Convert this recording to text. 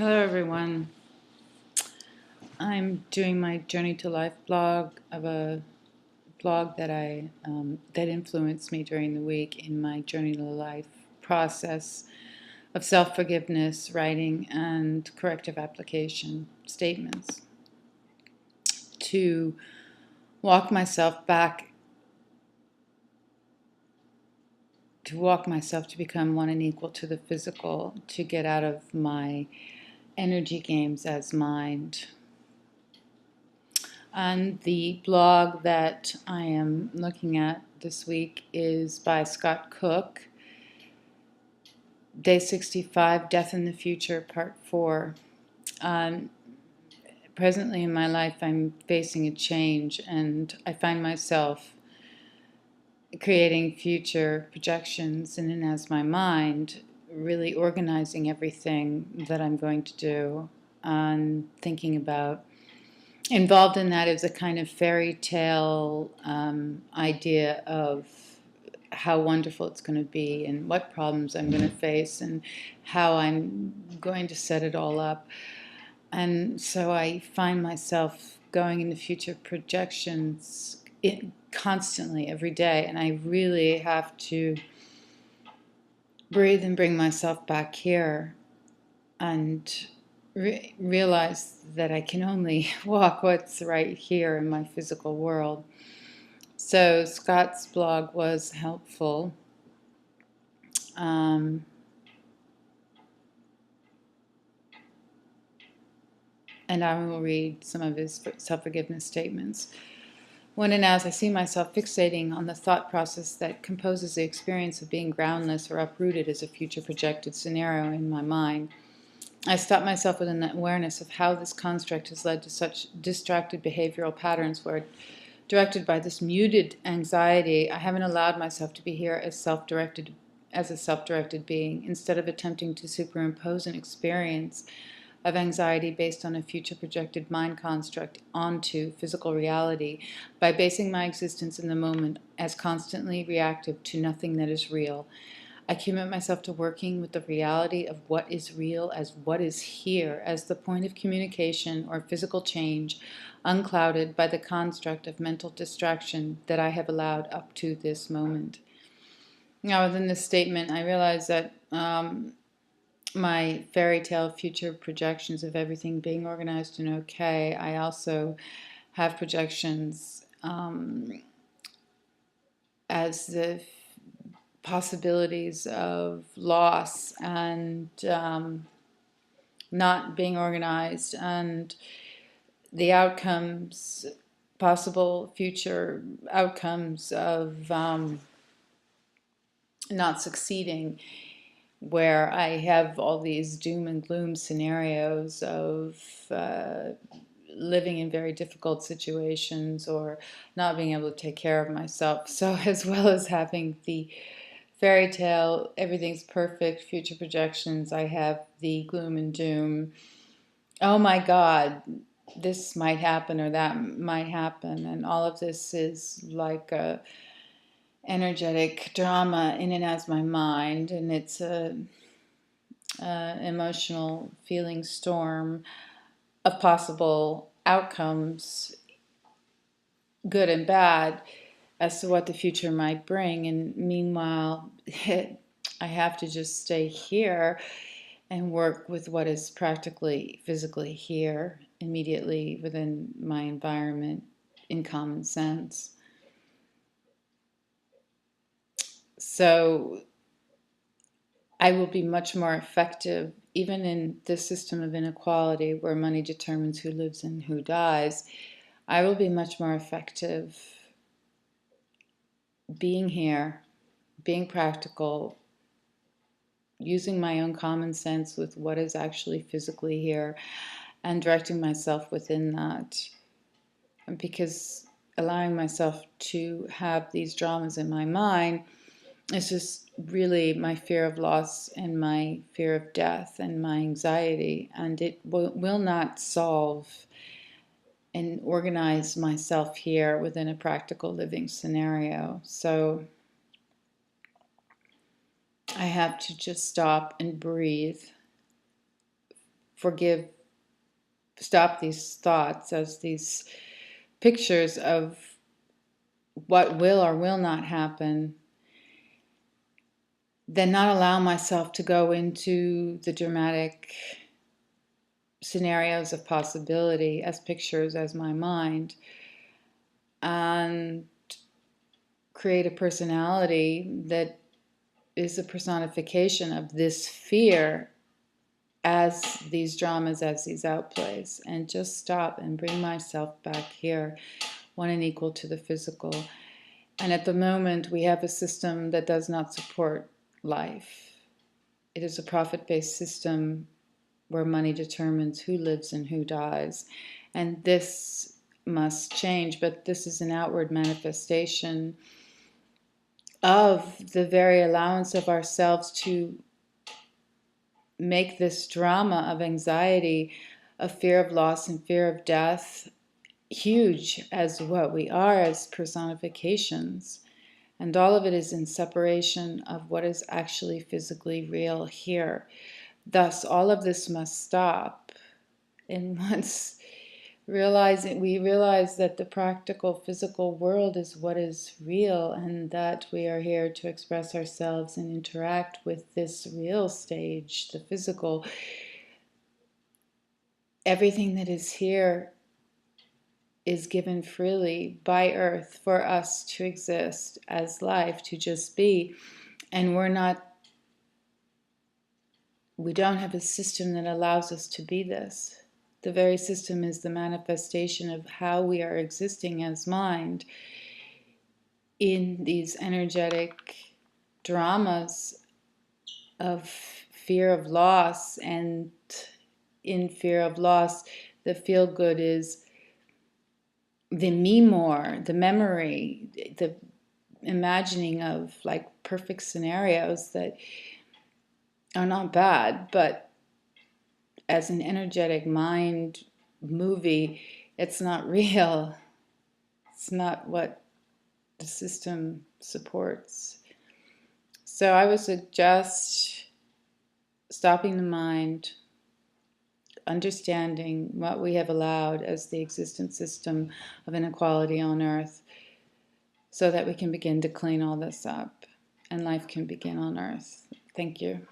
Hello everyone. I'm doing my Journey to Life blog of a blog that influenced me during the week in my Journey to Life process of self-forgiveness, writing, and corrective application statements to walk myself back, to become one and equal to the physical, to get out of my energy games as mind. And the blog that I am looking at this week is by Scott Cook, Day 65, Death in the Future, Part 4. Presently in my life, I'm facing a change, and I find myself creating future projections in and as my mind, really organizing everything that I'm going to do and thinking about. Involved in that is a kind of fairy tale idea of how wonderful it's going to be and what problems I'm going to face and how I'm going to set it all up. And so I find myself going into future projections constantly every day, and I really have to breathe and bring myself back here and realize that I can only walk what's right here in my physical world. So Scott's blog was helpful. And I will read some of his self-forgiveness statements. When and as I see myself fixating on the thought process that composes the experience of being groundless or uprooted as a future projected scenario in my mind, I stop myself with an awareness of how this construct has led to such distracted behavioral patterns where, directed by this muted anxiety, I haven't allowed myself to be here as a self-directed being, instead of attempting to superimpose an experience of anxiety based on a future projected mind construct onto physical reality by basing my existence in the moment as constantly reactive to nothing that is real. I commit myself to working with the reality of what is real as what is here as the point of communication or physical change, unclouded by the construct of mental distraction that I have allowed up to this moment. Now, within this statement, I realize that my fairy tale future projections of everything being organized and okay, I also have projections as the possibilities of loss and not being organized, and the outcomes, possible future outcomes of not succeeding, where I have all these doom and gloom scenarios of living in very difficult situations or not being able to take care of myself. So as well as having the fairy tale, everything's perfect, future projections, I have the gloom and doom. Oh my God, this might happen or that might happen. And all of this is like a energetic drama in and as my mind. And it's a emotional feeling storm of possible outcomes, good and bad, as to what the future might bring. And meanwhile, I have to just stay here and work with what is practically physically here, immediately within my environment, in common sense. So I will be much more effective, even in this system of inequality where money determines who lives and who dies. I will be much more effective being here, being practical, using my own common sense with what is actually physically here, and directing myself within that. Because allowing myself to have these dramas in my mind is just really my fear of loss and my fear of death and my anxiety, and it will not solve and organize myself here within a practical living scenario. So I have to just stop and breathe stop these thoughts as these pictures of what will or will not happen, then not allow myself to go into the dramatic scenarios of possibility as pictures, as my mind, and create a personality that is a personification of this fear as these dramas, as these outplays, and just stop and bring myself back here, one and equal to the physical. And at the moment, we have a system that does not support life. It is a profit-based system where money determines who lives and who dies. And this must change, but this is an outward manifestation of the very allowance of ourselves to make this drama of anxiety, of fear of loss and fear of death, huge as what we are as personifications. And all of it is in separation of what is actually physically real here. Thus, all of this must stop. And once we realize that the practical physical world is what is real, and that we are here to express ourselves and interact with this real stage, the physical, everything that is here is given freely by earth for us to exist as life, to just be. And we don't have a system that allows us to be this. The very system is the manifestation of how we are existing as mind in these energetic dramas of fear of loss. And in fear of loss, the feel good is the the memory, the imagining of like perfect scenarios that are not bad, but as an energetic mind movie, it's not real. It's not what the system supports. So I would suggest stopping the mind, understanding what we have allowed as the existence system of inequality on earth, so that we can begin to clean all this up and life can begin on earth. Thank you.